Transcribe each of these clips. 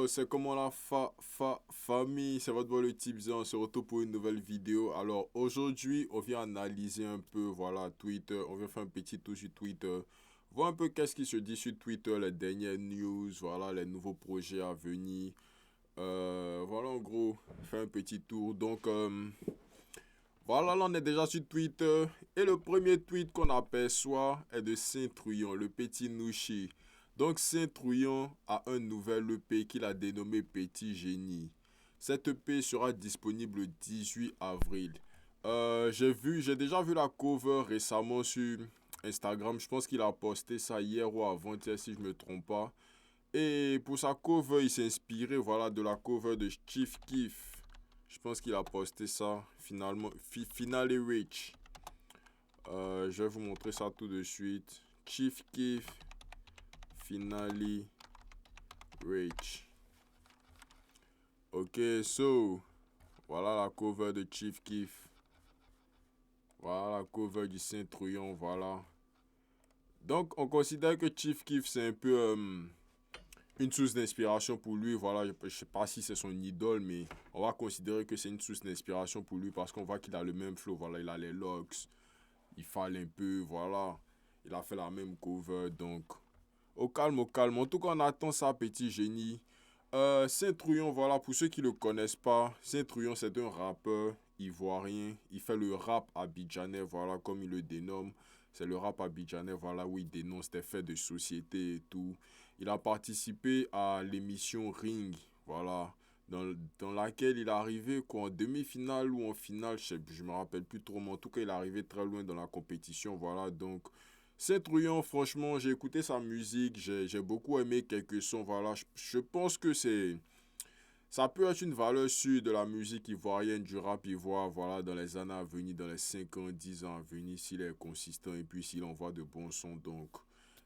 C'est comment la famille, c'est votre boy le Tipza, on se retrouve pour une nouvelle vidéo. Alors aujourd'hui, on vient analyser un peu, voilà, Twitter, on vient faire un petit tour sur Twitter, voir un peu qu'est-ce qui se dit sur Twitter, les dernières news, voilà, les nouveaux projets à venir. Voilà, en gros, faire un petit tour. Donc, voilà, là on est déjà sur Twitter. Et le premier tweet qu'on aperçoit est de Saint-Trouillon, le petit Nouchi. Donc Saint-Trouillon a un nouvel EP qu'il a dénommé Petit Génie. Cet EP sera disponible le 18 avril. J'ai déjà vu la cover récemment sur Instagram. Je pense qu'il a posté ça hier ou avant-hier si je ne me trompe pas. Et pour sa cover, il s'est inspiré voilà, de la cover de Chief Keef. Je pense qu'il a posté ça finalement. Finale Rich. Je vais vous montrer ça tout de suite. Chief Keef. Finale Rich. Ok, so. Voilà la cover de Chief Keef. Voilà la cover du Saint-Trouillon. Voilà. Donc, on considère que Chief Keef, c'est un peu une source d'inspiration pour lui. Voilà, je ne sais pas si c'est son idole, mais on va considérer que c'est une source d'inspiration pour lui parce qu'on voit qu'il a le même flow. Voilà, il a les locks. Il fale un peu, voilà. Il a fait la même cover, donc au calme, au calme. En tout cas, on attend ça, petit génie. Saint-Trouillon, voilà, pour ceux qui ne le connaissent pas, Saint-Trouillon, c'est un rappeur ivoirien. Il fait le rap abidjanais, voilà, comme il le dénomme. C'est le rap abidjanais, voilà, où il dénonce des faits de société et tout. Il a participé à l'émission Ring, voilà, dans laquelle il est arrivé quoi, en demi-finale ou en finale, je me rappelle plus trop, mais en tout cas, il est arrivé très loin dans la compétition, voilà, donc c'est Trouillon, franchement, j'ai écouté sa musique, j'ai beaucoup aimé quelques sons, voilà. Je pense que ça peut être une valeur sûre de la musique ivoirienne, du rap ivoire, voilà, dans les années à venir, dans les 5 ans, 10 ans à venir, s'il est consistant et puis s'il envoie de bons sons. Donc,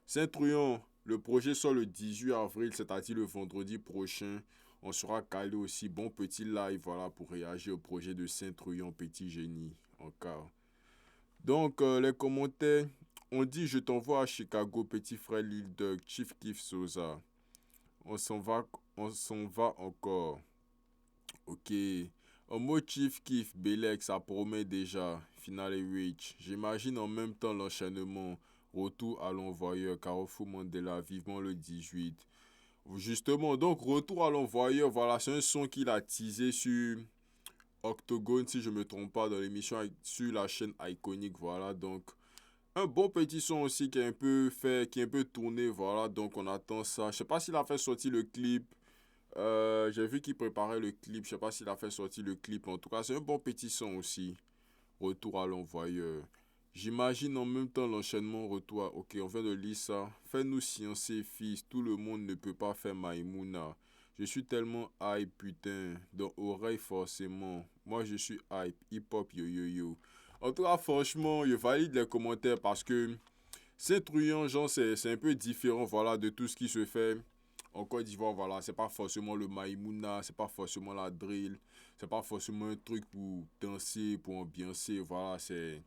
Saint-Trouillon, le projet sort le 18 avril, c'est-à-dire le vendredi prochain. On sera calé aussi, bon petit live, voilà, pour réagir au projet de Saint-Trouillon, petit génie, encore. Donc, les commentaires, on dit je t'envoie à Chicago, petit frère Lil Duck, Chief Keef Souza. On s'en va, on s'en va encore. Ok. Un mot Chief Keef, Belek, ça promet déjà. Finale Rich. J'imagine en même temps l'enchaînement. Retour à l'envoyeur, Carrefour Mandela, vivement le 18. Justement, donc retour à l'envoyeur, voilà, c'est un son qu'il a teasé sur Octogone, si je ne me trompe pas, dans l'émission sur la chaîne Iconic, voilà, donc un bon petit son aussi qui est un peu fait, qui est un peu tourné, voilà, donc on attend ça. Je sais pas s'il a fait sortir le clip. J'ai vu qu'il préparait le clip. Je sais pas s'il a fait sortir le clip. En tout cas, c'est un bon petit son aussi. Retour à l'envoyeur. J'imagine en même temps l'enchaînement retour. Ok, on vient de lire ça. Fais-nous sciencer, fils. Tout le monde ne peut pas faire Maïmouna. Je suis tellement hype, putain. Dans oreille, forcément. Moi, je suis hype. Hip-hop, yo yo yo. En tout cas, franchement, je valide les commentaires parce que c'est truand, genre, c'est un peu différent, voilà, de tout ce qui se fait en Côte d'Ivoire, voilà. C'est pas forcément le Maïmouna, c'est pas forcément la drill, c'est pas forcément un truc pour danser, pour ambiancer, voilà. C'est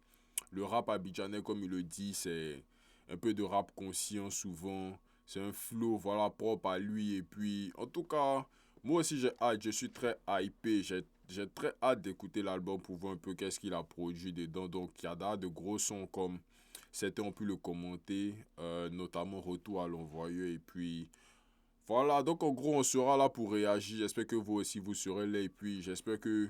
le rap abidjanais, comme il le dit, c'est un peu de rap conscient souvent. C'est un flow, voilà, propre à lui. Et puis, en tout cas, moi aussi j'ai hâte, je suis très hypé. J'ai très hâte d'écouter l'album pour voir un peu qu'est-ce qu'il a produit dedans. Donc, il y a de gros sons comme certains ont pu le commenter, notamment Retour à l'envoyeur. Et puis, voilà, donc en gros, on sera là pour réagir. J'espère que vous aussi, vous serez là. Et puis, j'espère que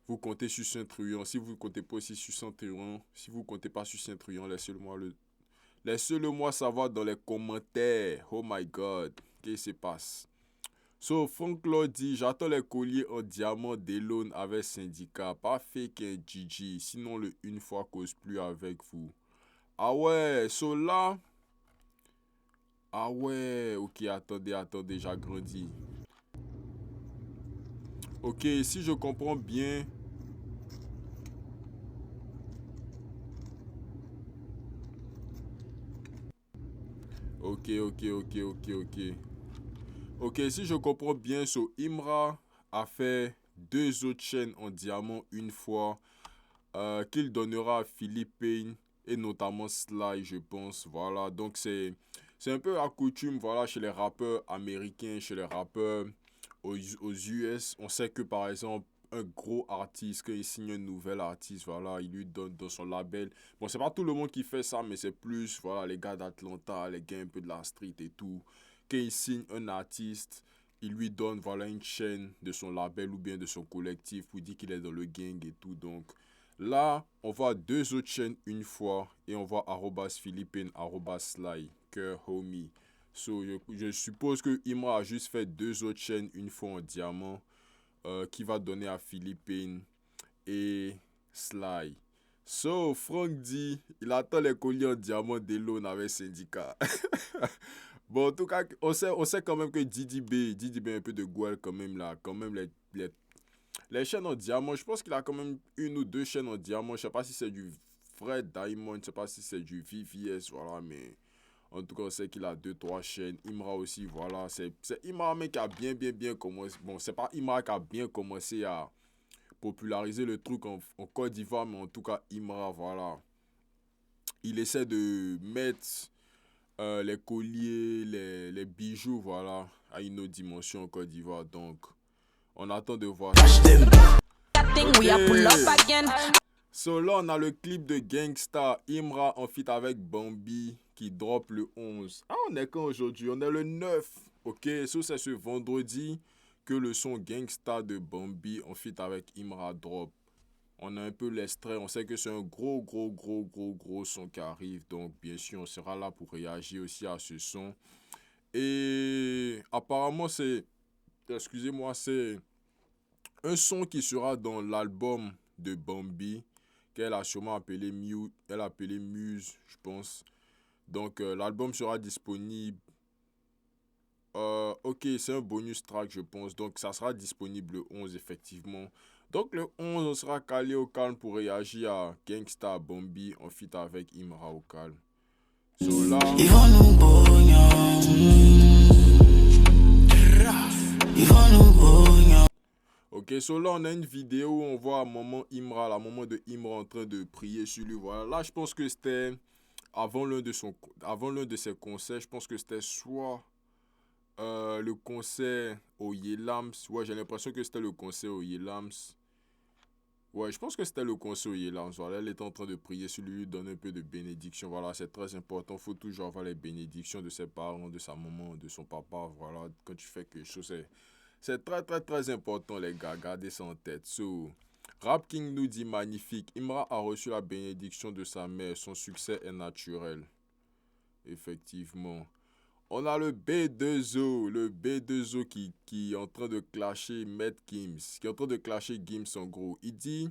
vous comptez sur Saint-Truand. Si vous ne comptez pas aussi sur Saint-Truand, si vous ne comptez pas sur Saint-Truand, laissez-le moi savoir dans les commentaires. Oh my God, qu'est-ce qui se passe? So, Franck Claude dit, j'attends les colliers en diamant d'Elon avec syndicat. Pas fake un Gigi, sinon le une fois cause plus avec vous. Ah ouais, so là... Ah ouais, ok, attendez, j'agrandis. Ok, si je comprends bien... Ok. Ok, si je comprends bien, so Imra a fait deux autres chaînes en diamant une fois qu'il donnera à Philippe Payne et notamment Sly, je pense. Voilà, donc c'est un peu la coutume, voilà, chez les rappeurs américains, chez les rappeurs aux US, on sait que par exemple, un gros artiste, quand il signe un nouvel artiste, voilà, il lui donne dans son label. Bon, c'est pas tout le monde qui fait ça, mais c'est plus, voilà, les gars d'Atlanta, les gars un peu de la street et tout. Quand il signe un artiste, il lui donne, voilà, une chaîne de son label ou bien de son collectif pour dire qu'il est dans le gang et tout. Donc, là, on voit deux autres chaînes une fois et on voit arrobas Philippine, arrobas Sly, que homie. So, je suppose que Imra a juste fait deux autres chaînes une fois en diamant qui va donner à Philippine et Sly. So, Franck dit, il attend les colliers en diamant d'Elon avec Syndicat. Bon, en tout cas, on sait quand même que Didi B un peu de Gouel quand même là, quand même les chaînes en diamant, je pense qu'il a quand même une ou deux chaînes en diamant, je sais pas si c'est du vrai Diamond, je sais pas si c'est du VVS, voilà, mais en tout cas, on sait qu'il a deux, trois chaînes. Imra aussi, voilà. C'est Imra mais qui a bien commencé. Bon, c'est pas Imra qui a bien commencé à populariser le truc en Côte d'Ivoire, mais en tout cas, Imra, voilà. Il essaie de mettre les colliers, les bijoux, voilà, à une autre dimension en Côte d'Ivoire. Donc, on attend de voir ça. Okay. So là, on a le clip de Gangsta, Imra en feat avec Bambi qui drop le 11. Ah, on est quand aujourd'hui? On est le 9. Ok, so c'est ce vendredi que le son Gangsta de Bambi en feat avec Imra drop. On a un peu l'extrait, on sait que c'est un gros son qui arrive. Donc, bien sûr, on sera là pour réagir aussi à ce son. Et apparemment, excusez-moi, c'est un son qui sera dans l'album de Bambi qu'elle a sûrement appelé Muse, je pense. Donc, l'album sera disponible. Ok, c'est un bonus track, je pense. Donc, ça sera disponible le 11, effectivement. Donc, le 11, on sera calé au calme pour réagir à Gangsta Bambi en feat avec Imra au calme. So là. Ok, so là, on a une vidéo où on voit maman Imra, la maman de Imra en train de prier sur lui. Voilà, là, je pense que c'était avant l'un de ses concerts. Je pense que c'était soit le concert au Yelams. Ouais, j'ai l'impression que c'était le concert au Yelams. Ouais, je pense que c'était le concert au Yelams. Voilà, elle était en train de prier sur lui, donner un peu de bénédiction. Voilà, c'est très important. Il faut toujours avoir les bénédictions de ses parents, de sa maman, de son papa. Voilà, quand tu fais quelque chose, c'est très important, les gars. Gardez ça en tête. So, Rap King nous dit magnifique. Imra a reçu la bénédiction de sa mère. Son succès est naturel. Effectivement. On a le B2O qui est en train de clasher Matt Gims, qui est en train de clasher Gims en gros. Il dit,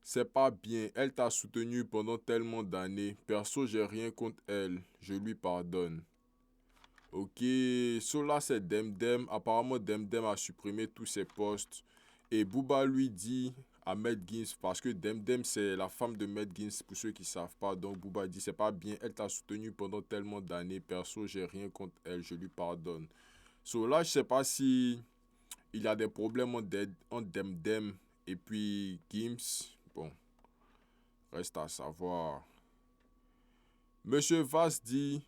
c'est pas bien, elle t'a soutenu pendant tellement d'années, perso j'ai rien contre elle, je lui pardonne. Ok, so là c'est Demdem, apparemment Demdem a supprimé tous ses posts et Booba lui dit à Matt Gims, parce que Demdem c'est la femme de Matt Gims pour ceux qui savent pas, donc Booba dit c'est pas bien, elle t'a soutenu pendant tellement d'années, perso j'ai rien contre elle, je lui pardonne. So là je sais pas si il y a des problèmes entre Demdem et puis Gims, bon, reste à savoir. Monsieur Vass dit,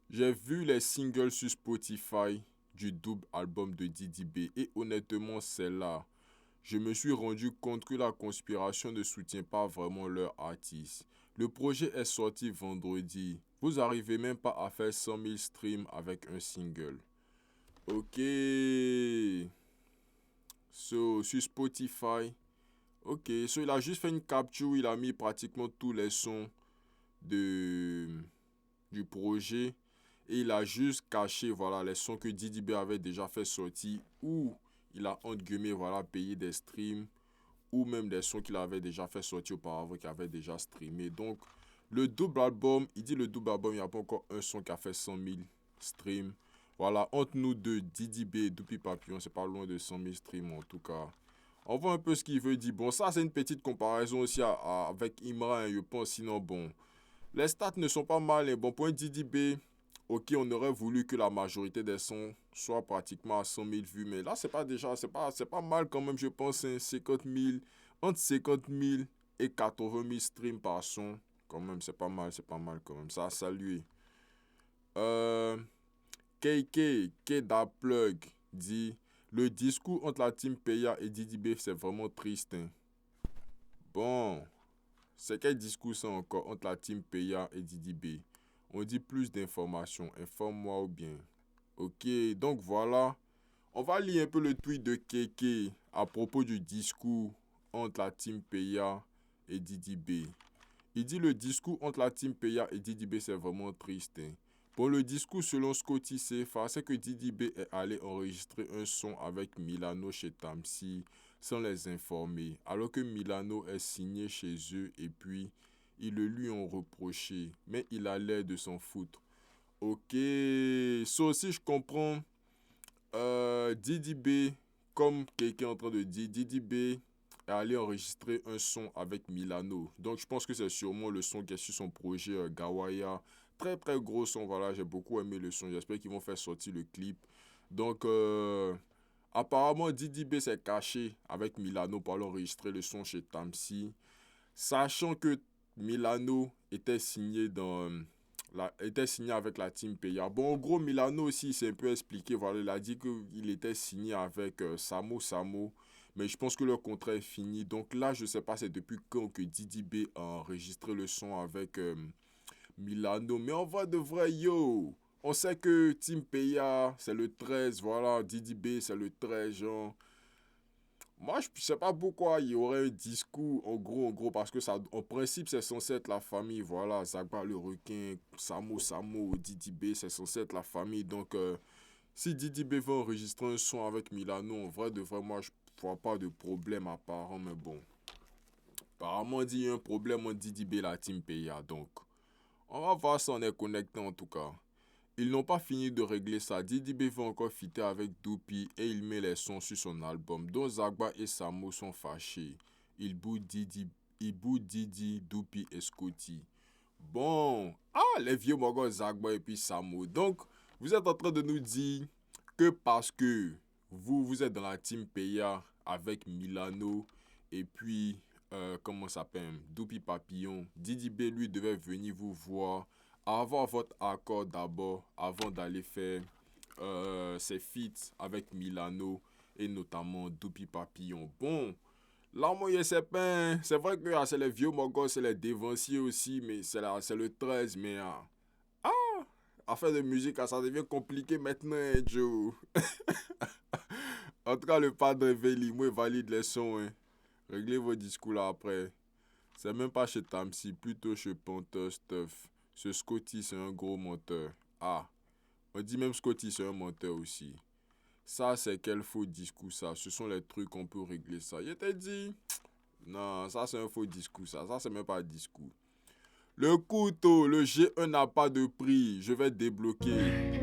j'ai vu les singles sur Spotify du double album de Didi B et honnêtement c'est là. Je me suis rendu compte que la conspiration ne soutient pas vraiment leur artiste. Le projet est sorti vendredi. Vous arrivez même pas à faire 100 000 streams avec un single. Ok. So, sur Spotify. Ok. So, il a juste fait une capture. Il a mis pratiquement tous les sons du projet. Et il a juste caché, voilà, les sons que Didi B avait déjà fait sortir. Ou il a, entre guillemets, voilà, payé des streams. Ou même des sons qu'il avait déjà fait sortir auparavant, qu'il avait déjà streamé. Donc, le double album, il dit le double album, il n'y a pas encore un son qui a fait 100 000 streams. Voilà, entre nous deux, Didi B et Dupi Papillon, c'est pas loin de 100 000 streams en tout cas. On voit un peu ce qu'il veut dire. Bon, ça, c'est une petite comparaison aussi avec Imra, hein, je pense. Sinon, bon, les stats ne sont pas mal. Et bon, pour un Didi B, ok, on aurait voulu que la majorité des sons soient pratiquement à 100 000 vues. Mais là, c'est pas mal quand même, je pense. Hein, 50 000, entre 50 000 et 80 000 streams par son. Quand même, c'est pas mal quand même. Ça a salué. KK, Keda Plug dit, Le discours entre la team Peya et Didi B, c'est vraiment triste. Hein. Bon, c'est quel discours ça encore entre la team Peya et Didi B? On dit plus d'informations. Informe-moi ou bien. Ok, donc voilà. On va lire un peu le tweet de Keke à propos du discours entre la team Peya et Didi B. Il dit le discours entre la team Peya et Didi B, c'est vraiment triste. Hein. Bon, le discours selon Scotty CFA, c'est que Didi B est allé enregistrer un son avec Milano chez Tamsi sans les informer, alors que Milano est signé chez eux et puis ils le lui ont reproché, mais il a l'air de s'en foutre. Ok, ça aussi je comprends. Didi B, comme quelqu'un est en train de dire, Didi B est allé enregistrer un son avec Milano. Donc je pense que c'est sûrement le son qui est sur son projet Gawaya. Très très gros son, voilà, j'ai beaucoup aimé le son. J'espère qu'ils vont faire sortir le clip. Donc apparemment Didi B s'est caché avec Milano pour aller enregistrer le son chez Tamsi. Sachant que Milano était signé était signé avec la team Peya. Bon, en gros, Milano aussi s'est un peu expliqué. Voilà, il a dit qu'il était signé avec Samo. Mais je pense que le contrat est fini. Donc là, je ne sais pas c'est depuis quand que Didi B a enregistré le son avec Milano. Mais on va de vrai, yo. On sait que Team Peya, c'est le 13. Voilà, Didi B, c'est le 13, genre. Moi, je ne sais pas pourquoi il y aurait un discours, en gros, parce que ça, en principe, c'est censé être la famille. Voilà, Zagba le requin, Samo, Didi B, c'est censé être la famille. Donc, si Didi B veut enregistrer un son avec Milano, en vrai, de vrai, moi, je ne vois pas de problème apparent, mais bon. Apparemment, il y a un problème entre Didi B et la team Peya. Donc, on va voir si on est connecté en tout cas. Ils n'ont pas fini de régler ça. Didi B va encore fitter avec Doupi et il met les sons sur son album. Donc Zagba et Samo sont fâchés. Ils boudent Didi, Doupi et Scotty. Bon, les vieux mogos Zagba et puis Samo. Donc, vous êtes en train de nous dire que parce que vous êtes dans la team Peya avec Milano et puis, comment ça s'appelle, Doupi Papillon, Didi B lui devait venir vous voir avoir votre accord d'abord avant d'aller faire ses feats avec Milano et notamment Doupi Papillon. Bon, là, moi, c'est vrai que c'est les vieux mogos, c'est les dévanciers aussi, mais c'est le 13, mais affaire de musique, ça devient compliqué maintenant, Joe. En tout cas, le padre Veli, moi, valide les sons. Hein. Réglez vos discours là après. C'est même pas chez Tamsi, plutôt chez Ponteur Stuff. Ce Scotty, c'est un gros menteur. On dit même Scotty, c'est un menteur aussi. Ça, c'est quel faux discours, ça. Ce sont les trucs qu'on peut régler ça. Il t'a dit, non, ça, c'est un faux discours, ça. Ça, c'est même pas un discours. Le couteau, le G1 n'a pas de prix. Je vais débloquer.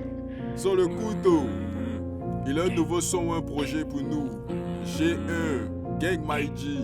Sur le couteau, il a un nouveau son ou un projet pour nous. G1, Gang My G.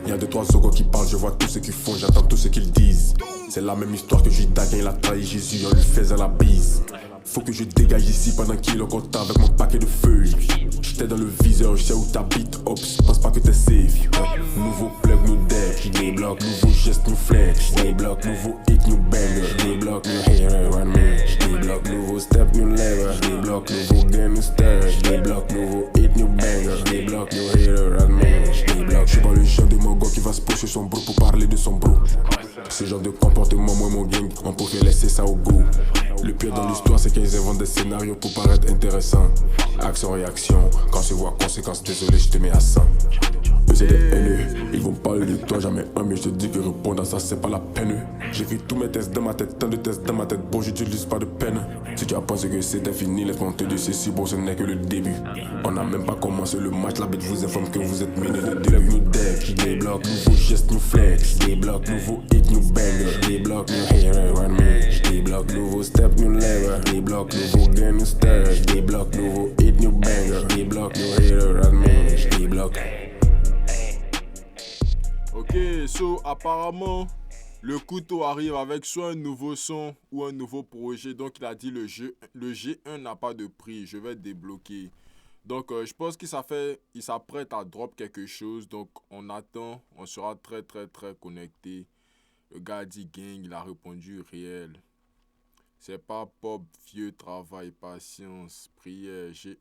Y'a deux, trois zogos qui parlent, je vois tout ce qu'ils font, j'attends tout ce qu'ils disent. C'est la même histoire que Judas quand il a trahi Jésus, on lui faisait la bise. Faut que je dégage ici pendant qu'il est content avec mon paquet de feuilles. J'étais dans le viseur, je sais où t'habites, Ops, pense pas que t'es safe. Nouveau plug, nous deck, débloque, nouveau geste, nous flex. Débloque, nouveau hit, nous banger. Débloque, nous hater, run me. Débloque, nouveau step, nous lever. Débloque, nouveau game, nous stir. Débloque, nouveau hit, nous banger. Débloque, nous hater, run me. Débloque, j'suis pas le genre de mogo qui va se pocher son bro pour parler de son bro. Ce genre de comportement, moi, mon gang, on pourrait laisser ça au goût. Le pire dans l'histoire, c'est qu'ils inventent des scénarios pour paraître intéressants. Action-réaction, quand se voit conséquence, désolé, je te mets à 100. Eux c'est des haineux, ils vont parler de toi, jamais un, mais je te dis que répondre à ça, c'est pas la peine. J'écris tous mes tests dans ma tête, tant de tests dans ma tête, bon, j'utilise pas de peine. Si tu as pensé que c'était fini, laisse-moi te dire ceci, bon, ce n'est que le début. On n'a même pas commencé le match, la bête vous informe que vous êtes menés de début. Nous deck, débloque, nouveau geste, nous flex. Débloque, nouveau hit, nous banger. Débloque, nous hater, run me. Débloque, nouveau step, nous lever. Débloque, nouveau game, nous stir. Débloque, nouveau hit, nous banger. Débloque, nous hater, run me. Débloque. Ok, so apparemment, le couteau arrive avec soit un nouveau son ou un nouveau projet. Donc il a dit le G1 n'a pas de prix, je vais débloquer. Donc je pense qu'il s'apprête à drop quelque chose. Donc on attend, on sera très très très connecté. Le gars a dit gang, il a répondu réel. C'est pas pop, vieux travail, patience, prière, G1.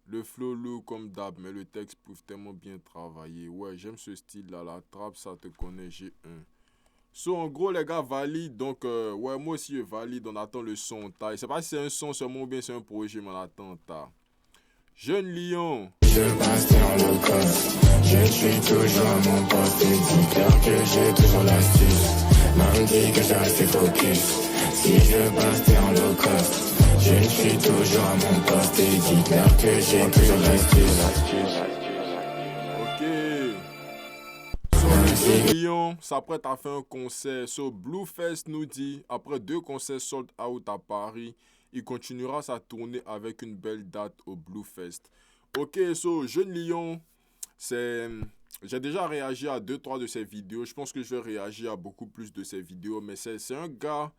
Le flow lourd comme d'hab, mais le texte prouve tellement bien travaillé. Ouais, j'aime ce style-là, la trappe, ça te connaît, G1. So, en gros, les gars valident, donc, ouais, moi aussi, je valide, on attend le son, ta. Je sais pas si c'est un son seulement ou bien c'est un projet, mais on attend, ta. Jeune Lion. Je passe dans le coffre, je suis toujours à mon poste. Dis-leur que j'ai toujours l'astuce, même dit que je reste focus. Si je passe dans le coffre, je suis toujours à mon poste. Dis-leur que j'ai toujours l'astuce. Ok. So, Jeune Lion s'apprête à faire un concert. So, Bluefest nous dit, après 2 concerts sold out à Paris, il continuera sa tournée avec une belle date au Bluefest. Ok, so, Jeune Lion, j'ai déjà réagi à 2-3 de ses vidéos. Je pense que je vais réagir à beaucoup plus de ses vidéos. Mais c'est un gars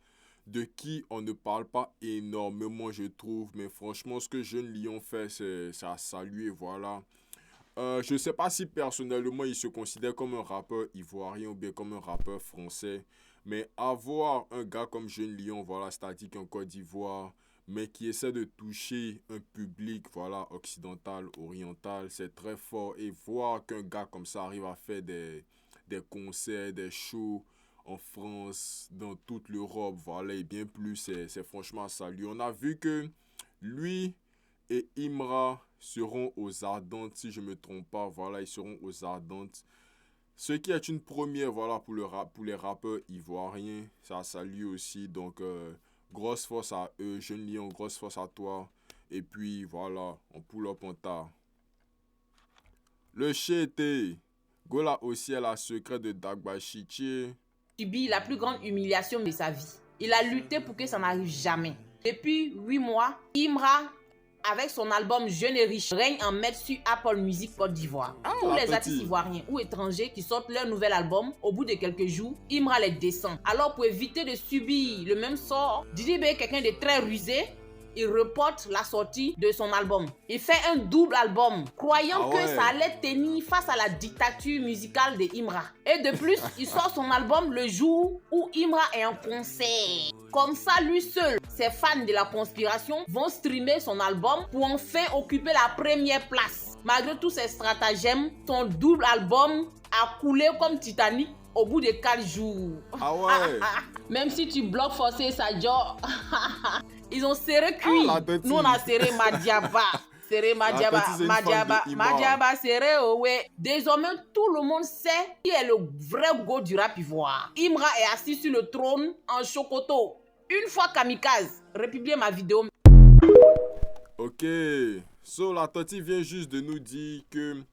de qui on ne parle pas énormément, je trouve. Mais franchement, ce que Jeune Lion fait, c'est à saluer, voilà. Je ne sais pas si personnellement, il se considère comme un rappeur ivoirien ou bien comme un rappeur français. Mais avoir un gars comme Jeune Lion, voilà, c'est-à-dire qu'en Côte d'Ivoire, mais qui essaie de toucher un public, voilà, occidental, oriental, c'est très fort. Et voir qu'un gars comme ça arrive à faire des concerts, des shows en France, dans toute l'Europe, voilà, et bien plus, c'est franchement à saluer. On a vu que lui et Imra seront aux Ardentes, si je ne me trompe pas, voilà, ils seront aux Ardentes. Ce qui est une première, voilà, pour les rappeurs ivoiriens, ça salue aussi, donc grosse force à eux, Jeune Lion, grosse force à toi. Et puis voilà, on pull up en tas. Le Chété, Gola aussi est la secret de Dagbachichi. Subit la plus grande humiliation de sa vie. Il a lutté pour que ça n'arrive jamais. Depuis 8 mois, Imra, avec son album Jeune et Riche, règne en maître sur Apple Music Côte d'Ivoire. Tous les artistes ivoiriens ou étrangers qui sortent leur nouvel album, au bout de quelques jours, Imra les descend. Alors pour éviter de subir le même sort, Didi B est quelqu'un de très rusé. Il reporte la sortie de son album. Il fait un double album, croyant que ça allait tenir face à la dictature musicale de Imra. Et de plus, il sort son album le jour où Imra est en concert. Comme ça, lui seul, ses fans de la conspiration vont streamer son album pour enfin occuper la première place. Malgré tous ces stratagèmes, son double album a coulé comme Titanic au bout de 4 jours. Ah ouais. Même si tu bloques forcé sa jaw, ils ont serré cuit. Nous on a serré Madiaba. Serré Madiaba serré, ouais. Désormais, tout le monde sait qui est le vrai go du rap ivoire. Imra est assis sur le trône en chocoto. Une fois kamikaze, republiez ma vidéo. Ok. So, la Toti vient juste de nous dire que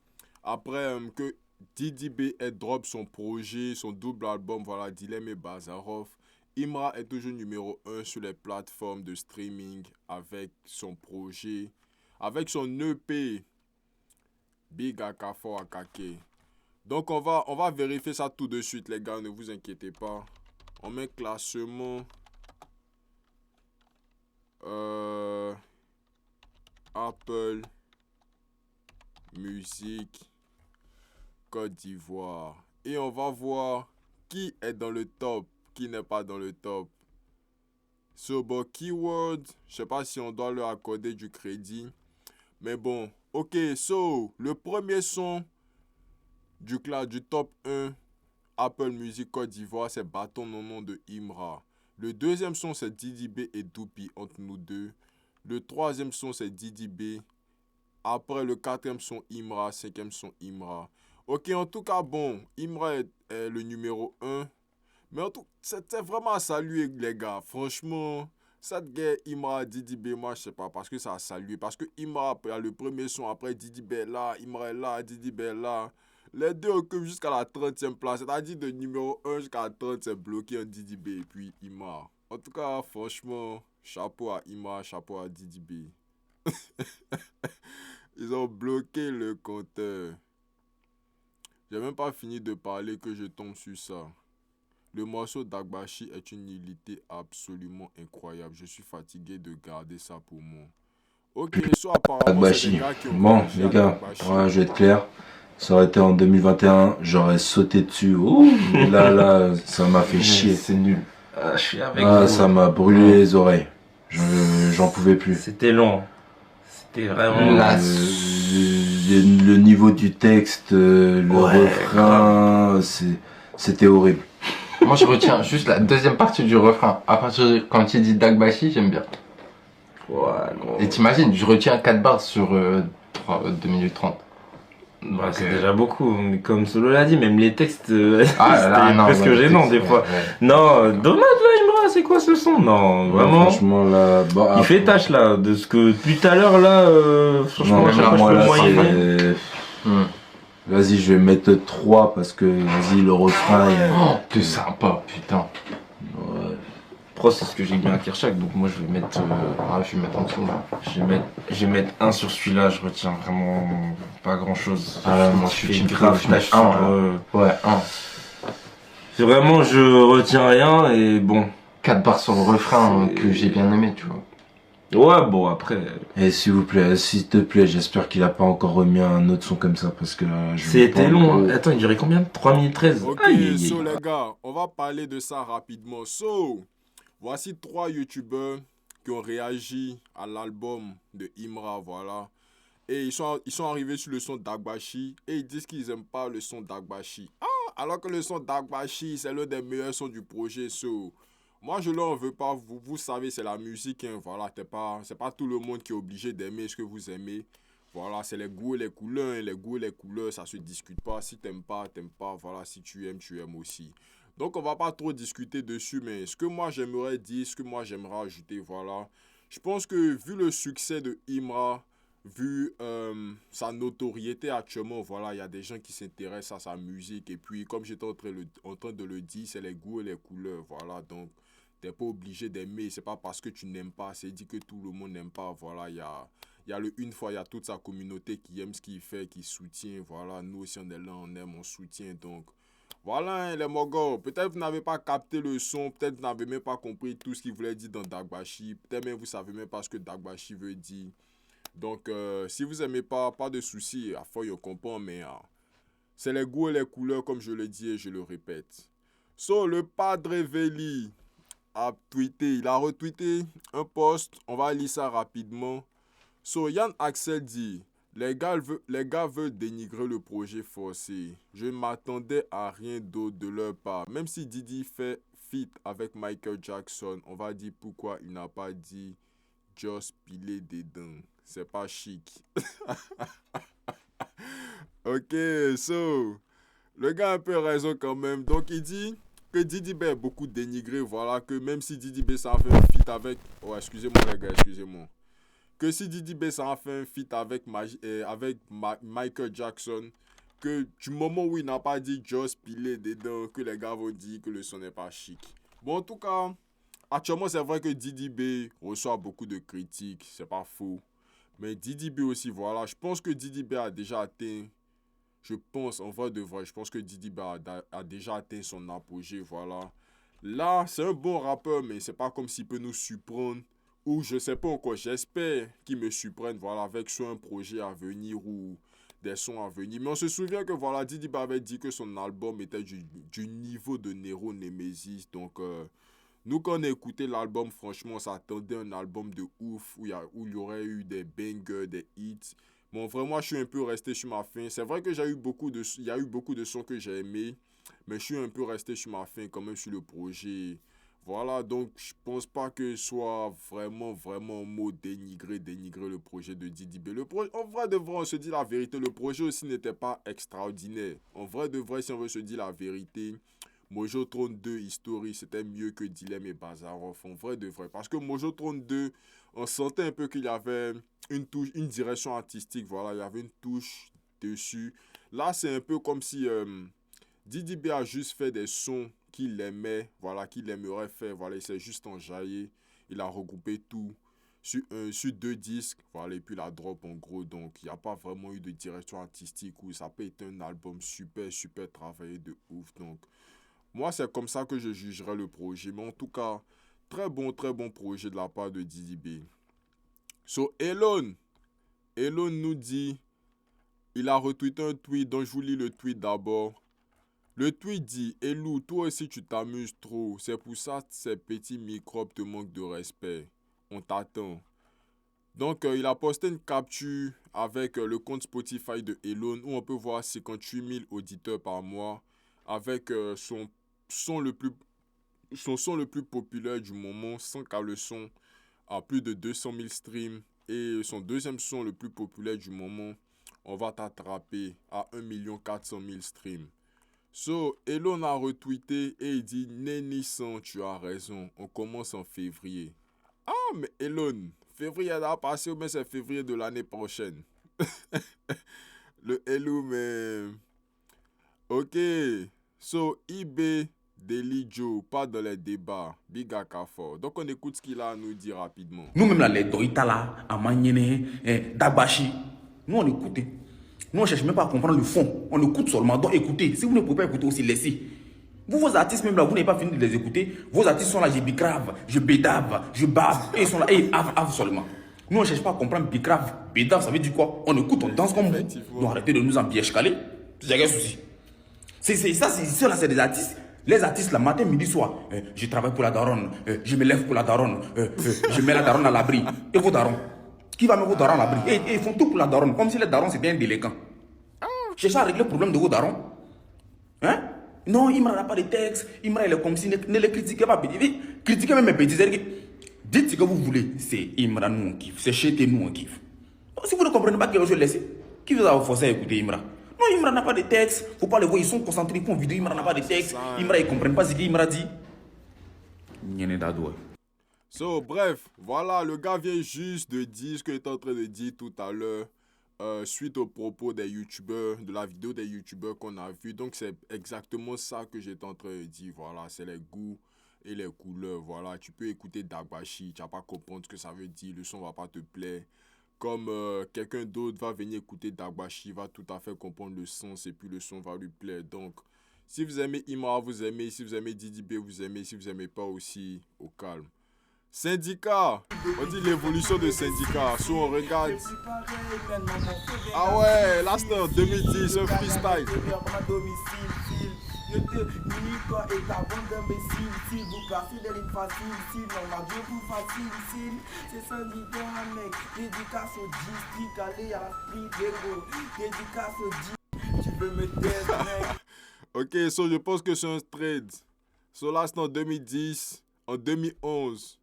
après que Didi B ait drop son projet, son double album, voilà, Dilemme et Bazarov, Imra est toujours numéro 1 sur les plateformes de streaming avec son projet, avec son EP Big Akafo Akake. Donc on va vérifier ça tout de suite, les gars, ne vous inquiétez pas. On met classement Apple Music Côte d'Ivoire. Et on va voir qui est dans le top, qui n'est pas dans le top. So, bon, keyword, je sais pas si on doit leur accorder du crédit. Mais bon, ok, so, le premier son du top 1 Apple Music Côte d'Ivoire, c'est Bâton non nom de Imra. Le deuxième son, c'est Didi B et Doupi entre nous deux. Le troisième son, c'est Didi B. Après, le quatrième son, Imra. Cinquième son, Imra. Ok, en tout cas, bon, Imra est le numéro 1. Mais en tout cas, c'est vraiment à saluer, les gars. Franchement, cette guerre, Imra, Didi B, moi, je sais pas, parce que ça a salué. Parce que Imra, il y a le premier son, après Didi B est là, Imra est là, Didi B est là. Les deux occupent jusqu'à la 30e place. C'est-à-dire de numéro 1 jusqu'à la 30, c'est bloqué en Didi B et puis Imra. En tout cas, franchement, chapeau à Imra, chapeau à Didi B. Ils ont bloqué le compteur. J'ai même pas fini de parler que je tombe sur ça. Le morceau d'Agbashi est une nullité absolument incroyable. Je suis fatigué de garder ça pour moi. Ok, soit apparemment Agbashi. Bon, les gars, ouais, je vais être clair. Ça aurait été en 2021, j'aurais sauté dessus. Ouh, là, ça m'a fait chier. C'est nul. Je suis avec Ah, vous. ça m'a brûlé les oreilles. J'en pouvais plus. C'était long. C'était vraiment... Le niveau du texte, le Ouais, refrain, c'était horrible. Moi, je retiens juste la deuxième partie du refrain. À partir de quand il dit Dagbashi, j'aime bien. Ouais, gros. Et t'imagines, je retiens 4 bars sur 2 minutes 30. Bah, c'est Donc, déjà beaucoup, mais comme Solo l'a dit, même les textes, Ah, non, presque ouais, gênant des ouais, fois. ouais. Non, dommage là, Imra, c'est quoi ce son? Non, vraiment. Franchement, là. Bah, Il fait tâche là, de ce que depuis tout à l'heure là, franchement, Non, à chaque fois, moi, je peux là, le moyenner. c'est. Hmm. Vas-y, je vais mettre 3 parce que, vas-y, le refrain. Oh, t'es sympa, putain. Ouais. Pro, c'est ce que j'ai mis à Kershak, donc moi je vais mettre. Je vais mettre en dessous là. Je vais mettre 1 sur celui-là, je retiens vraiment pas grand chose. Ah là, moi, je suis team grave Pro, je mets tâche un, sur, là. Ouais, 1. C'est vraiment, je retiens rien et bon. 4 bars sur le refrain C'est- que j'ai bien aimé, tu vois. Ouais, bon après. Et s'il vous plaît, s'il te plaît, j'espère qu'il a pas encore remis un autre son comme ça parce que là, je C'était me long. prends- Attends, il durait combien? 3 minutes 13. Ok, Aïe, aïe, aïe. so les gars, on va parler de ça rapidement. So, voici 3 youtubeurs qui ont réagi à l'album de Imra, voilà. Et ils sont arrivés sur le son d'Agbashi et ils disent qu'ils aiment pas le son d'Agbashi. Ah, alors que le son d'Agbashi, c'est l'un des meilleurs sons du projet. So, moi, je leur en veux pas. Vous savez, c'est la musique. Hein, voilà, c'est pas tout le monde qui est obligé d'aimer ce que vous aimez. Voilà, c'est les goûts et les couleurs. Hein, les goûts et les couleurs, ça se discute pas. Si t'aimes pas, t'aimes pas. Voilà, si tu aimes aussi. Donc, on va pas trop discuter dessus. Mais ce que moi, j'aimerais dire, ce que moi, j'aimerais ajouter, voilà. Je pense que vu le succès de Imra, vu sa notoriété actuellement, voilà, il y a des gens qui s'intéressent à sa musique. Et puis, comme j'étais en train de le dire, c'est les goûts et les couleurs, voilà. Donc, t'es pas obligé d'aimer. C'est pas parce que tu n'aimes pas, c'est dit que tout le monde n'aime pas. Voilà, il y a une fois, il y a toute sa communauté qui aime ce qu'il fait, qui soutient. Voilà, nous aussi, on est là, on aime, on soutient. Donc, voilà, hein, les mogos. Peut-être vous n'avez pas capté le son, peut-être vous n'avez même pas compris tout ce qu'il voulait dire dans Dagbashi. Peut-être même vous savez même pas ce que Dagbashi veut dire. Donc, si vous aimez pas, pas de souci, à fois, on comprend, mais c'est les goûts et les couleurs, comme je le dis et je le répète. So, le Padre Veli a tweeté, il a retweeté un post, on va lire ça rapidement. So, Yann Axel dit, les gars veulent dénigrer le projet forcé. Je ne m'attendais à rien d'autre de leur part. Même si Didi fait feat avec Michael Jackson, on va dire pourquoi il n'a pas dit Just piler des dents. C'est pas chic. Ok, so, le gars a un peu raison quand même. Donc, il dit que Didi B est beaucoup dénigré. Voilà, que même si Didi B s'en fait un feat avec... Oh, excusez-moi les gars, excusez-moi. Que si Didi B s'en fait un feat avec, Michael Jackson, que du moment où il n'a pas dit Just piler des dents, que les gars vont dire que le son n'est pas chic. Bon, en tout cas... Actuellement, c'est vrai que Didi B reçoit beaucoup de critiques, c'est pas faux. Mais Didi B aussi, voilà, je pense que Didi B a déjà atteint, je pense, en vrai de vrai, je pense que Didi B a déjà atteint son apogée, voilà. Là, c'est un bon rappeur, mais c'est pas comme s'il peut nous surprendre, ou je sais pas encore, j'espère qu'il me surprenne, voilà, avec soit un projet à venir ou des sons à venir. Mais on se souvient que, voilà, Didi B avait dit que son album était du niveau de Nero Nemesis, donc... Nous, quand on a écouté l'album, franchement, on s'attendait à un album de ouf où il y aurait eu des bangers, des hits. Bon, vraiment, je suis un peu resté sur ma faim. C'est vrai que il y a eu beaucoup de sons que j'ai aimés, mais je suis un peu resté sur ma faim quand même sur le projet. Voilà, donc je pense pas que ce soit vraiment un mot dénigrer le projet de Didi B. En vrai de vrai, on se dit la vérité, le projet aussi n'était pas extraordinaire. En vrai de vrai, si on veut se dire la vérité... Mojo 32 History, c'était mieux que Dilemme et Bazarov, en vrai de vrai. Parce que Mojo 32, on sentait un peu qu'il y avait une touche, une direction artistique, voilà, il y avait une touche dessus. Là, c'est un peu comme si Didi B a juste fait des sons qu'il aimait, voilà, qu'il aimerait faire, voilà, il s'est juste enjaillé, il a regroupé tout sur 2 disques, voilà, et puis la drop en gros, donc il n'y a pas vraiment eu de direction artistique où ça peut être un album super travaillé de ouf, donc... Moi, c'est comme ça que je jugerai le projet. Mais en tout cas, très bon projet de la part de Didi B. So, Elon nous dit, il a retweeté un tweet dont je vous lis le tweet d'abord. Le tweet dit: Elou, toi aussi tu t'amuses trop. C'est pour ça que ces petits microbes te manquent de respect. On t'attend. Donc, il a posté une capture avec le compte Spotify de Elon où on peut voir 58 000 auditeurs par mois avec son son le plus populaire du moment, sans qu'à le son à plus de 200 000 streams. Et son deuxième son le plus populaire du moment, on va t'attraper à 1 400 000 streams. So, Elon a retweeté et il dit: Nénissan, tu as raison, on commence en février. Ah, mais Elon, février a passé ou bien c'est février de l'année prochaine? Le Elon, mais... Ok, so, IB Deli Joe, pas dans les débats, Big Akafor. Donc on écoute ce qu'il a à nous dire rapidement. Nous-mêmes là, les Doïta là, Amanyene, Dabashi, nous on écoute. Nous on ne cherche même pas à comprendre le fond. On écoute seulement. Donc écoutez, si vous ne pouvez pas écouter aussi, laissez. Vous, vos artistes même là, vous n'avez pas fini de les écouter. Vos artistes sont là, je bicrave, je bédave, je bave, et ils sont là, et av seulement. Nous on ne cherche pas à comprendre bicrave, bédave, ça veut dire quoi? On écoute, on danse comme vous. Donc arrêtez de nous embiecher. C'est un souci. C'est des artistes. Les artistes, le matin, midi, soir, je travaille pour la daronne, je me lève pour la daronne, je mets la daronne à l'abri. Et vos darons? Qui va mettre vos darons à l'abri? Et ils font tout pour la daronne, comme si les darons c'était un délinquant. Cherchez à régler le problème de vos darons. Hein? Non, Imra n'a pas de texte, Imra il est comme si ne les critiquez pas. Critiquez même mes petits. Dites ce que vous voulez, c'est Imra, nous on kiffe, c'est chez nous on kiffe. Donc, si vous ne comprenez pas quelque chose, laissez. Qui vous a forcé à écouter Imra? Non, Imra n'a pas de texte. Faut pas les voir, ils sont concentrés pour une vidéo. Imra n'a pas de texte. Imra, ils ne comprennent pas ce qu'Imra dit. So, bref, voilà, le gars vient juste de dire ce qu'il était en train de dire tout à l'heure suite aux propos des youtubeurs, de la vidéo des youtubeurs qu'on a vu. Donc, c'est exactement ça que j'étais en train de dire. Voilà, c'est les goûts et les couleurs. Voilà, tu peux écouter Dabashi, tu vas pas comprendre ce que ça veut dire. Le son va pas te plaire. Comme quelqu'un d'autre va venir écouter Dabashi, va tout à fait comprendre le sens et puis le son va lui plaire. Donc, si vous aimez Imra, vous aimez. Si vous aimez Didi B, vous aimez. Si vous aimez pas aussi, au calme. Syndicat, on dit l'évolution de Syndicat. So on regarde. Ah ouais, là c'était en 2010, un freestyle. Je te nie toi et ta bande d'imbéciles. Si vous placez des lignes faciles, si on a Dieu pour facile, c'est Syndicat, mec. Dédicace au district, allez à la street, Lego. Dédicace au district, tu veux me taire, mec. Ok, so je pense que c'est un trade. So là c'est en 2010, en 2011.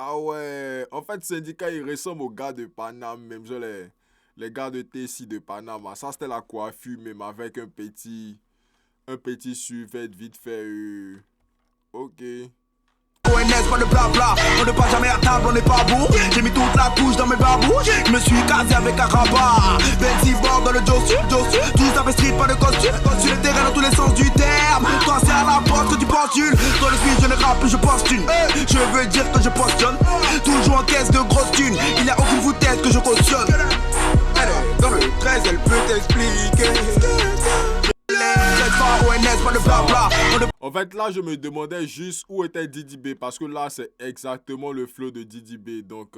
Ah ouais, en fait Syndicat il ressemble aux gars de Paname, même genre les gars de Tessie de Panama. Ça c'était la coiffure même avec un petit survêt vite fait. Ok. ONS, pas de blabla, on ne passe jamais à table, on n'est pas bon. J'ai mis toute la couche dans mes babouches, je me suis casé avec un rabat. 26 bords dans le Jossu, tous avec street, pas de costume. Sur le terrain dans tous les sens du terme. Toi c'est à la porte que tu postules. Dans le speed je ne rappe plus, je postule. Je veux dire que je postionne, toujours en caisse de grosses thunes. Il n'y a aucune foutaise que je cautionne. Elle est dans le 13, elle peut t'expliquer. En fait, là, je me demandais juste où était Didi B. Parce que là, c'est exactement le flow de Didi B. Donc,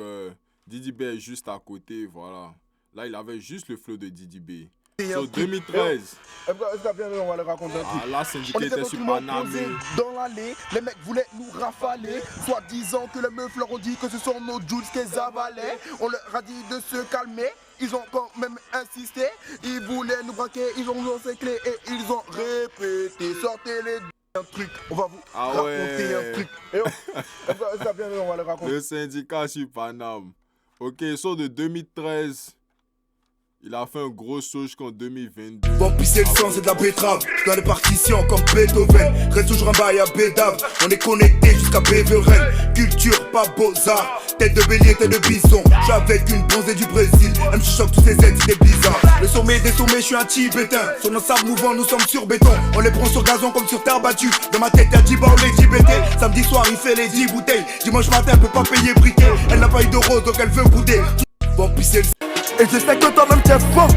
Didi B est juste à côté, voilà. Là, il avait juste le flow de Didi B. So, 2013. On va le raconter un truc. Ah, là, Syndicat était sur Paname. Dans l'allée, les mecs voulaient nous rafaler. Soit disant que les meufs leur ont dit que ce sont nos jules qu'ils avalaient. On leur a dit de se calmer. Ils ont quand même insisté. Ils voulaient nous braquer. Ils ont lancé clés et ils ont répété. Sortez les un truc. On va vous raconter un truc. Et on va le raconter. Le Syndicat sur Paname. Ok, so de 2013. Il a fait un gros saut jusqu'en 2022. Bon, puis c'est le sang, c'est de la betterave. Dans les partitions comme Beethoven. Reste toujours un bail à Bédave. On est connecté jusqu'à Beveren. Culture, pas beaux-arts. Tête de bélier, tête de bison. Je suis avec une bronzée du Brésil. Elle me choque tous ces entités bizarres. Le sommet des sommets, je suis un tibétain. Sur nos sables mouvants, nous sommes sur béton. On les prend sur gazon comme sur terre battue. Dans ma tête, y'a 10 barres, les tibétais. Samedi soir, il fait les 10 bouteilles. Dimanche matin, elle peut pas payer briquet. Elle n'a pas eu de rose, donc elle veut bouder. Bon, puis c'est le... Et je sais que toi-même t'es faux.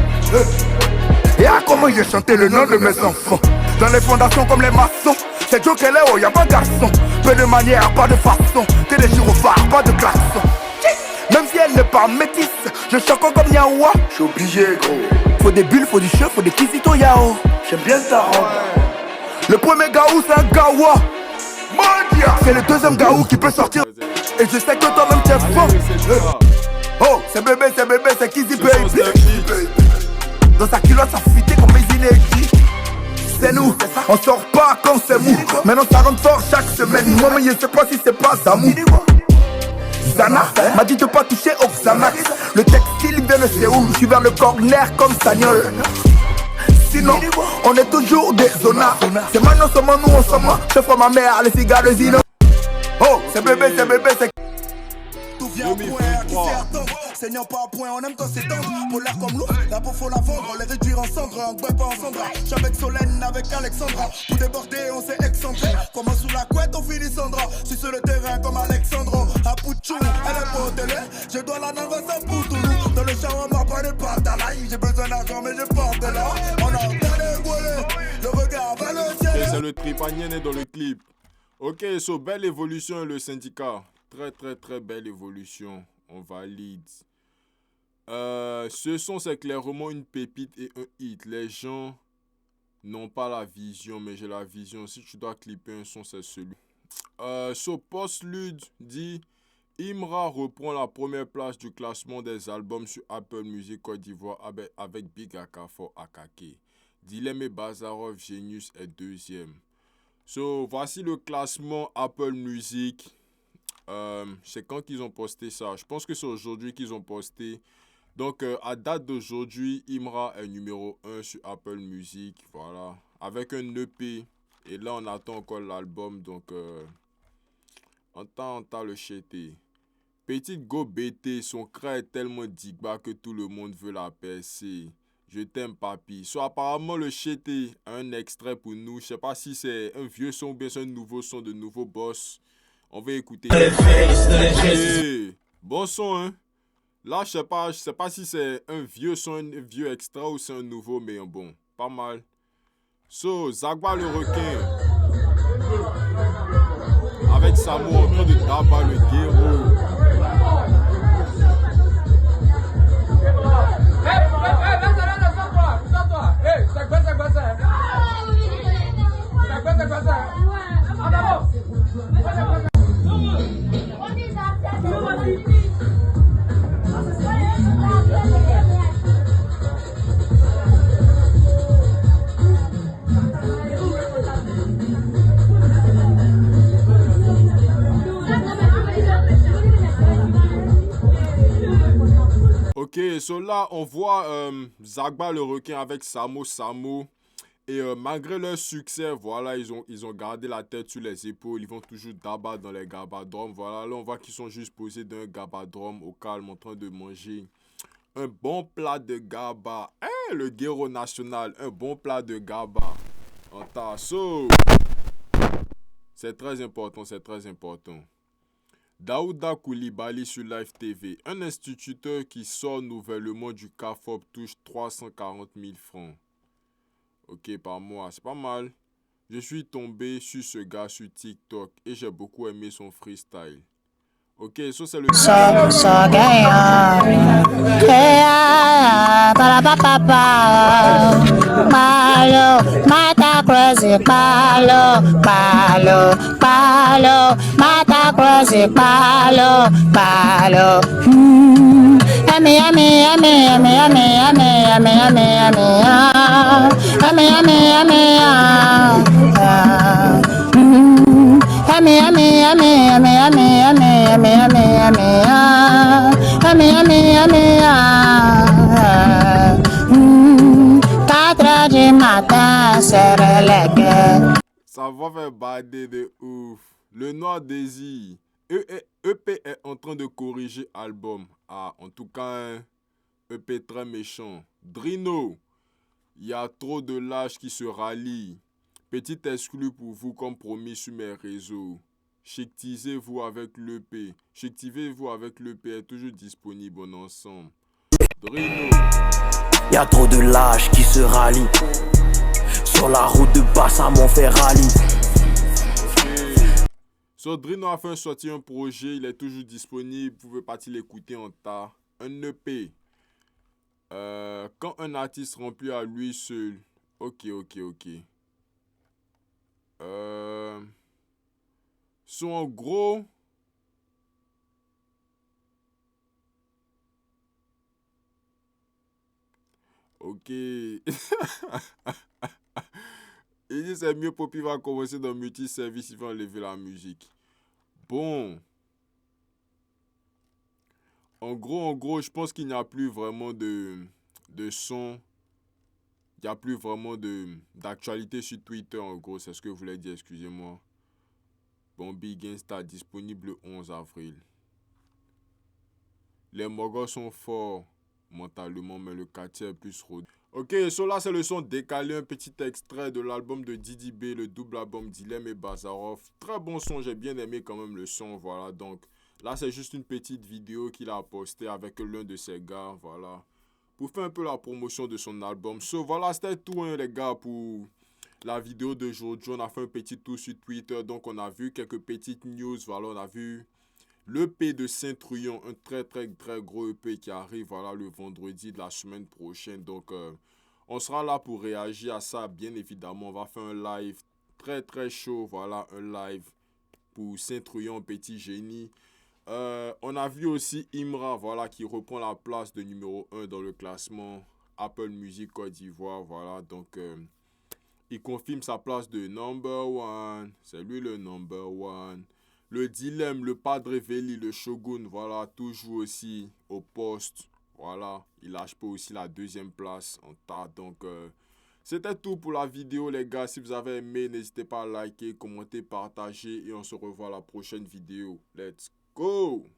Et à comment j'ai chanté le nom de mes enfants. Dans les fondations comme les maçons. C'est Joe qu'elle est, oh y'a pas de garçon. Peu de manière, pas de façon. Que des gyrophares, pas de klaxon. Même si elle n'est pas métisse, je chante comme Yaoua. Je suis obligé gros. Faut des bulles, faut du chef, faut des kisito yao. J'aime bien ta robe. Le premier gaou c'est un gawa. C'est le deuxième gaou qui peut sortir. Et je sais que toi-même t'es fort. Oh, c'est bébé, c'est Kizzy Baby. Dans sa culotte ça fuitait comme mes inédits. C'est nous, on sort pas quand c'est mou. Maintenant ça rentre fort chaque semaine. Moi mais je sais pas si c'est pas Zamou. Zana m'a dit de pas toucher au Xanax. Le textile vient de Séoul, je suis vers le corner comme Sagnol. Sinon, on est toujours des zonas. C'est maintenant seulement nous on somme. Je ferai ma mère, les cigares, les zino. Oh, c'est bébé, c'est tout vient au point, qui sait attendre. Seigneur pas à point, on aime quand c'est tendre. Polaire comme l'eau, la peau faut la vendre. Les réduire en cendres, en bois pas en cendres. J'suis avec Solène, avec Alexandra. Pour déborder, on s'est excentré. Comment sous la couette, on finit Sandra. Si sur le terrain comme Alexandro. À Pouchou, elle est pas au télé. Je dois la nave à Poutoulou. Dans le shower, m'a pas de patalaï. J'ai besoin d'argent, mais je porte de là. On a dégoulé, le regard va le ciel. Et c'est le Tripanienne dans le clip. Ok, so belle évolution le syndicat. Très belle évolution. On valide. Ce son c'est clairement une pépite et un hit. Les gens n'ont pas la vision, mais j'ai la vision. Si tu dois clipper un son, c'est celui. So Postlude dit Imra reprend la première place du classement des albums sur Apple Music Côte d'Ivoire avec Big Akafor Akake. Dilemme et Bazarov Genius est deuxième. So voici le classement Apple Music. C'est quand qu'ils ont posté ça? Je pense que c'est aujourd'hui qu'ils ont posté. Donc à date d'aujourd'hui, Imra est numéro 1 sur Apple Music. Voilà. Avec un EP. Et là on attend encore l'album. Donc on attend le chété. Petite Go BT, son cran est tellement digba que tout le monde veut la percer. Je t'aime papi. So apparemment le chété a un extrait pour nous. Je sais pas si c'est un vieux son ou bien c'est un nouveau son de nouveau boss. On va écouter. Hey, bon son, hein. Là, je sais pas si c'est un vieux son, un vieux extra ou c'est un nouveau, mais bon, pas mal. So, Zagba le requin. Avec Samo en train de tabac le guéro. Ok, so là on voit Zagba le requin avec Samo. Et malgré leur succès, voilà, ils ont gardé la tête sur les épaules. Ils vont toujours d'abat dans les gabadromes. Voilà, là on voit qu'ils sont juste posés d'un gabadrome au calme en train de manger un bon plat de gaba. Hein, le guéro national, un bon plat de gaba. En tasso. C'est très important, c'est très important. Daouda Koulibaly sur Live TV. Un instituteur qui sort nouvellement du CAFOP touche 340 000 francs. Ok, par mois, c'est pas mal. Je suis tombé sur ce gars sur TikTok et j'ai beaucoup aimé son freestyle. Ok, ça c'est le... Ça va faire bader de ouf. Le Noir Désir. EP est en train de corriger album. Ah, en tout cas, un EP très méchant. Drino. Il y a trop de lâches qui se rallient. Petit exclu pour vous comme promis sur mes réseaux. Chictisez-vous avec l'EP. Chictivez-vous avec l'EP est toujours disponible en ensemble. Drino. Y a trop de lâches qui se rallient. Sur la route de Bassa, mon Ferrari. So, Drino a fait sortir un projet, il est toujours disponible. Vous pouvez partir l'écouter en tas. Un EP. Quand un artiste remplit à lui seul. Ok. sont en gros... Ok. Il dit c'est mieux, Poppy va commencer dans multi-service, il va enlever la musique. Bon. En gros, je pense qu'il n'y a plus vraiment de son. Il n'y a plus vraiment d'actualité sur Twitter, en gros. C'est ce que je voulais dire, excusez-moi. Bon, Big Insta disponible le 11 avril. Les Mogos sont forts mentalement, mais le quartier est plus rodé. Ok, là c'est le son décalé, un petit extrait de l'album de Didi B, le double album Dilemme et Bazarov. Très bon son, j'ai bien aimé quand même le son, voilà. Donc là c'est juste une petite vidéo qu'il a postée avec l'un de ses gars, voilà. Pour faire un peu la promotion de son album. Voilà, c'était tout hein, les gars pour la vidéo d'aujourd'hui. On a fait un petit tour sur Twitter, donc on a vu quelques petites news, voilà, on a vu... L'EP de Saint-Truyon, un très gros EP qui arrive voilà, le vendredi de la semaine prochaine. Donc, on sera là pour réagir à ça, bien évidemment. On va faire un live très chaud, voilà, un live pour Saint-Truyon, Petit Génie. On a vu aussi Imra, voilà, qui reprend la place de numéro 1 dans le classement Apple Music Côte d'Ivoire, voilà. Donc, il confirme sa place de number 1. C'est lui le number 1. Le Dilemme, le Padre Veli, le Shogun, voilà, toujours aussi au poste. Voilà, il lâche pas aussi la deuxième place en tas. Donc, c'était tout pour la vidéo, les gars. Si vous avez aimé, n'hésitez pas à liker, commenter, partager. Et on se revoit à la prochaine vidéo. Let's go!